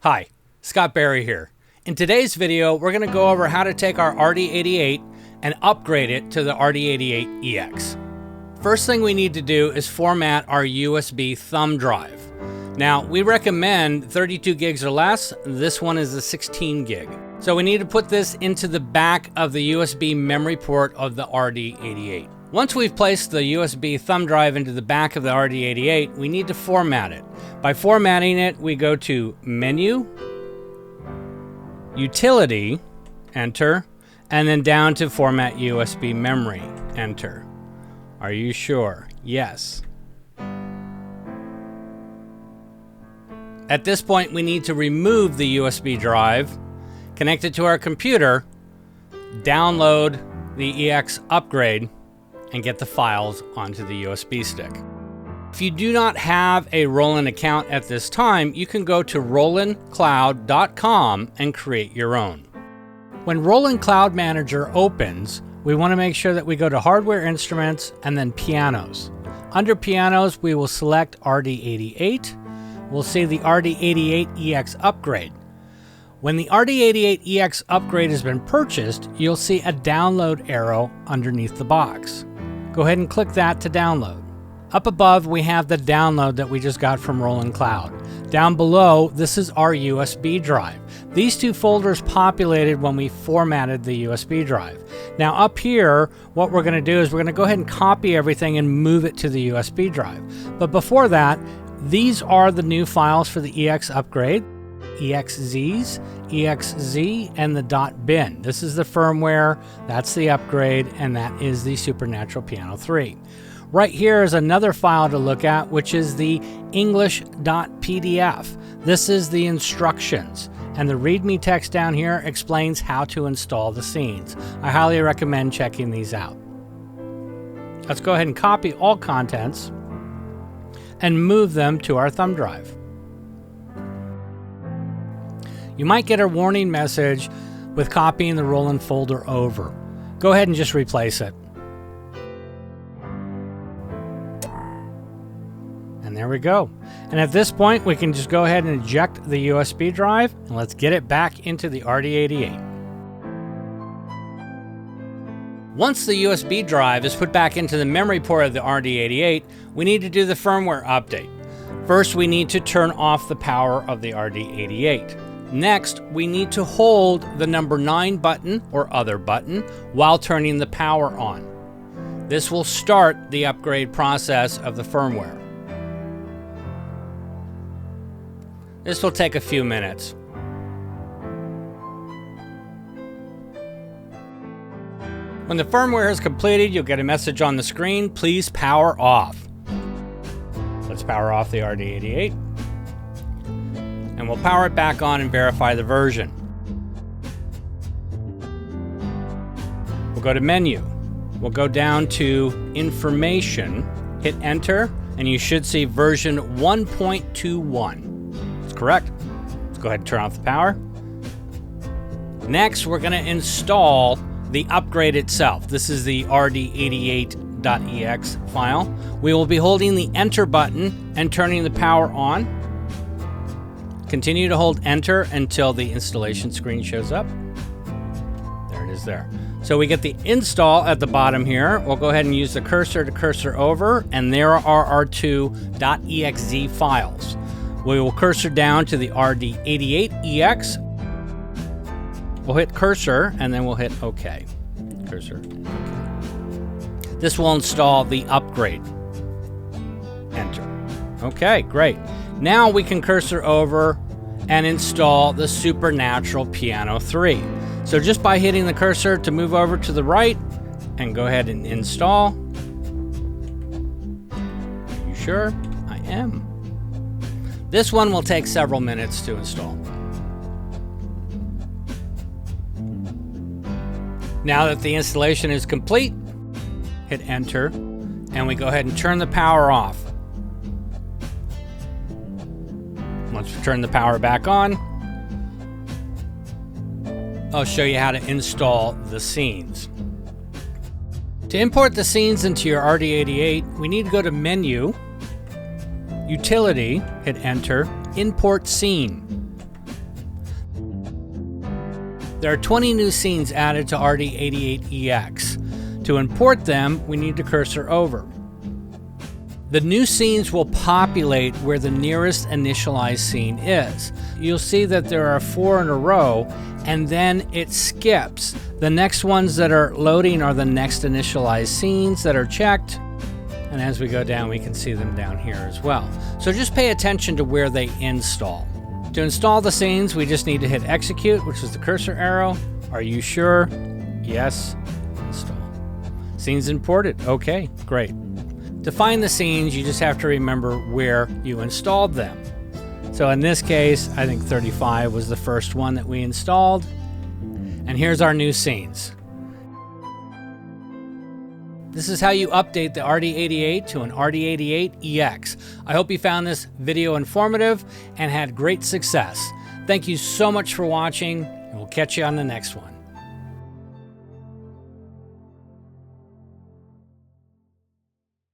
Hi, Scott Barry here. In today's video, we're going to go over how to take our RD-88 and upgrade it to the RD-88EX. First thing we need to do is format our USB thumb drive. Now, we recommend 32 gigs or less. This one is a 16 gig. So we need to put this into the back of the USB memory port of the RD-88. Once we've placed the USB thumb drive into the back of the RD-88, we need to format it. By formatting it, we go to Menu, Utility, Enter, and then down to Format USB Memory, Enter. Are you sure? Yes. At this point, we need to remove the USB drive, connect it to our computer, download the EX upgrade, and get the files onto the USB stick. If you do not have a Roland account at this time, you can go to rolandcloud.com and create your own. When Roland Cloud Manager opens, we want to make sure that we go to Hardware Instruments and then Pianos. Under Pianos, we will select RD-88. We'll see the RD-88EX upgrade. When the RD-88EX upgrade has been purchased, you'll see a download arrow underneath the box. Go ahead and click that to download. Up above, we have the download that we just got from Roland Cloud. Down below, this is our USB drive. These two folders populated when we formatted the USB drive. Now up here, what we're going to do is we're going to go ahead and copy everything and move it to the USB drive. But before that, these are the new files for the EX upgrade. EXZs, EXZ, and the .bin. This is the firmware, that's the upgrade, and that is the SuperNATURAL Piano 3. Right here is another file to look at, which is the English.pdf. This is the instructions, and the Readme text down here explains how to install the scenes. I highly recommend checking these out. Let's go ahead and copy all contents and move them to our thumb drive. You might get a warning message with copying the Roland folder over. Go ahead and just replace it. And there we go. And at this point, we can just go ahead and eject the USB drive, and let's get it back into the RD-88. Once the USB drive is put back into the memory port of the RD-88, we need to do the firmware update. First, we need to turn off the power of the RD-88. Next, we need to hold the number 9 button or other button while turning the power on. This will start the upgrade process of the firmware. This will take a few minutes. When the firmware is completed, you'll get a message on the screen, please power off. Let's power off the RD-88. And we'll power it back on and verify the version. We'll go to Menu. We'll go down to Information, hit Enter, and you should see version 1.21. That's correct. Let's go ahead and turn off the power. Next, we're going to install the upgrade itself. This is the RD-88.exe file. We will be holding the Enter button and turning the power on. Continue to hold Enter until the installation screen shows up. There it is there. So we get the install at the bottom here. We'll go ahead and use the cursor to cursor over, and there are our two .exe files. We will cursor down to the RD-88EX. We'll hit cursor, and then we'll hit OK. Cursor, OK. This will install the upgrade. Enter. Okay, great. Now we can cursor over and install the SuperNATURAL Piano 3. So just by hitting the cursor to move over to the right and go ahead and install. Are you sure? I am. This one will take several minutes to install. Now that the installation is complete, hit Enter, and we go ahead and turn the power off. Once we turn the power back on, I'll show you how to install the scenes. To import the scenes into your RD-88, we need to go to Menu, Utility, hit Enter, Import Scene. There are 20 new scenes added to RD-88EX. To import them, we need to cursor over. The new scenes will populate where the nearest initialized scene is. You'll see that there are 4 in a row, and then it skips. The next ones that are loading are the next initialized scenes that are checked. And as we go down, we can see them down here as well. So just pay attention to where they install. To install the scenes, we just need to hit execute, which is the cursor arrow. Are you sure? Yes. Install. Scenes imported. Okay, great. To find the scenes, you just have to remember where you installed them. So in this case, I think 35 was the first one that we installed. And here's our new scenes. This is how you update the RD-88 to an RD-88EX. I hope you found this video informative and had great success. Thank you so much for watching, and we'll catch you on the next one.